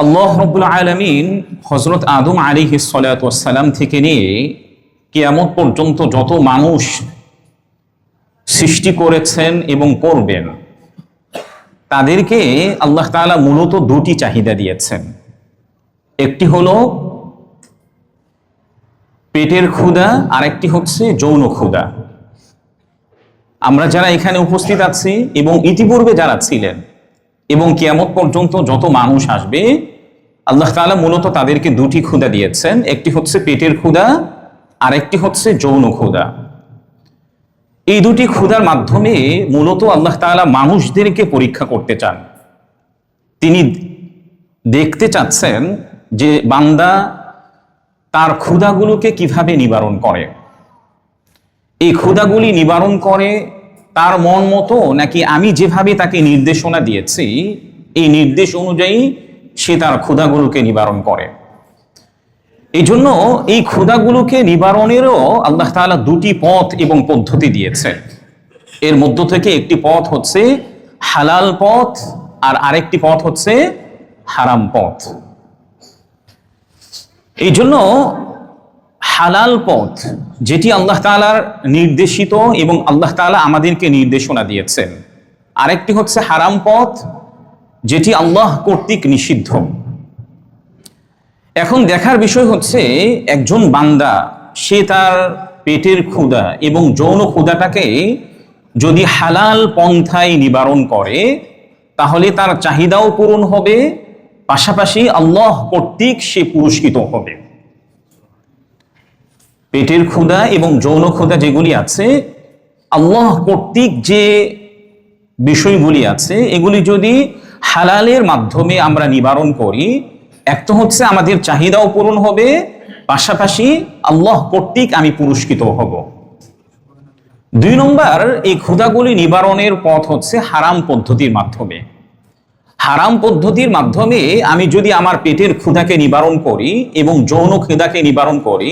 আল্লাহ রাব্বুল আলামিন হযরত আদম আলাইহিস সালাতু ওয়াস সালাম থেকে নিয়ে কিয়ামত পর্যন্ত যত মানুষ সৃষ্টি করেছেন এবং করবেন তাদেরকে আল্লাহ তাআলা মূলত দুটি চাহিদা দিয়েছেন। একটি হলো পেটের ক্ষুধা, আরেকটি হচ্ছে যৌন ক্ষুধা। আমরা যারা এখানে উপস্থিত আছি এবং ইতিপূর্বে যারা ছিলেন এবং কিয়ামত পর্যন্ত যত মানুষ আসবে, আল্লাহ তাআলা মূলত তাদেরকে দুটি ক্ষুধা দিয়েছেন। একটি হচ্ছে পেটের ক্ষুধা, আরেকটি হচ্ছে যৌন ক্ষুধা। এই দুটি ক্ষুধার মাধ্যমে মূলত আল্লাহ তাআলা মানুষদেরকে পরীক্ষা করতে চান। তিনি দেখতে চাচ্ছেন যে বান্দা তার ক্ষুধাগুলোকে কিভাবে নিবারণ করে। এই ক্ষুধাগুলি নিবারণ করে তার মন মতো, নাকি আমি যেভাবে তাকে নির্দেশনা দিয়েছি এই নির্দেশ অনুযায়ী সে তার ক্ষুধাগুলোকে নিবারণ করে। এই জন্য এই ক্ষুধাগুলোকে নিবারণেরও আল্লাহ তাআলা দুটি পথ এবং পদ্ধতি দিয়েছেন। এর মধ্য থেকে একটি পথ হচ্ছে হালাল পথ, আর আরেকটি পথ হচ্ছে হারাম পথ। এই জন্য হালাল পথ যেটি আল্লাহ তাআলার নির্দেশিত এবং আল্লাহ তাআলা আমাদেরকে নির্দেশনা দিয়েছেন, আরেকটি হচ্ছে হারাম পথ যেটি আল্লাহ কর্তৃক নিষিদ্ধ। এখন দেখার বিষয় হচ্ছে একজন বান্দা সে তার পেটের ক্ষুধা এবং যৌন ক্ষুধাটাকে যদি হালাল পন্থায় নিবারণ করে তাহলে তার চাহিদাও পূরণ হবে, পাশাপাশি আল্লাহ কর্তৃক সে পুরস্কৃত হবে। পেটের ক্ষুধা এবং যৌন ক্ষুধা যেগুলি আছে, আল্লাহ কর্তৃক যে বিষয়গুলি আছে এগুলি যদি হালালের মাধ্যমে আমরা নিবারণ করি, এক তো হচ্ছে আমাদের চাহিদাও পূরণ হবে, পাশাপাশি আল্লাহ কর্তৃক আমি পুরস্কৃত হব। দুই নম্বর, এই ক্ষুধাগুলি নিবারণের পথ হচ্ছে হারাম পদ্ধতির মাধ্যমে। হারাম পদ্ধতির মাধ্যমে আমি যদি আমার পেটের ক্ষুধাকে নিবারণ করি এবং যৌন ক্ষুধাকে নিবারণ করি,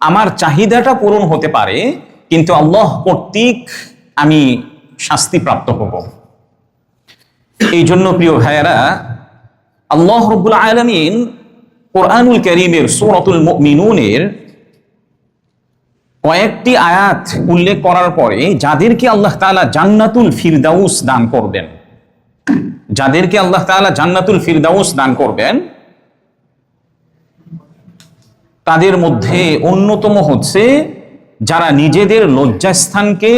আমার চাহিদাটা পূরণ হতে পারে, কিন্তু আল্লাহ কর্তৃক আমি শাস্তিপ্রাপ্ত হব। এই জন্য প্রিয় ভাইয়েরা, আল্লাহ রাব্বুল আলামিন কোরআনুল কারীমের সূরাতুল মুমিনুনের কয়েকটি আয়াত উল্লেখ করার পরে যাদেরকে আল্লাহ তাআলা জান্নাতুল ফিরদাউস দান করবেন, যাদেরকে আল্লাহ তাআলা জান্নাতুল ফিরদাউস দান করবেন, তাদের মধ্যে অন্যতম হচ্ছে যারা নিজেদের লজ্জাস্থানকে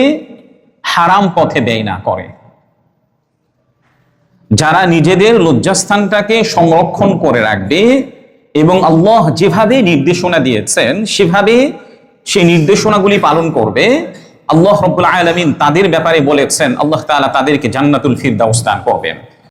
হারাম পথে ব্যয় না করে, যারা নিজেদের লজ্জাস্থানটাকে সংরক্ষণ করে রাখবে এবং আল্লাহ যেভাবে নির্দেশনা দিয়েছেন সেভাবে সেই নির্দেশনাগুলি পালন করবে। আল্লাহ রাব্বুল আলামিন তাদের ব্যাপারে বলেছেন আল্লাহ তাআলা তাদেরকে জান্নাতুল ফিরদাউস দান করবেন।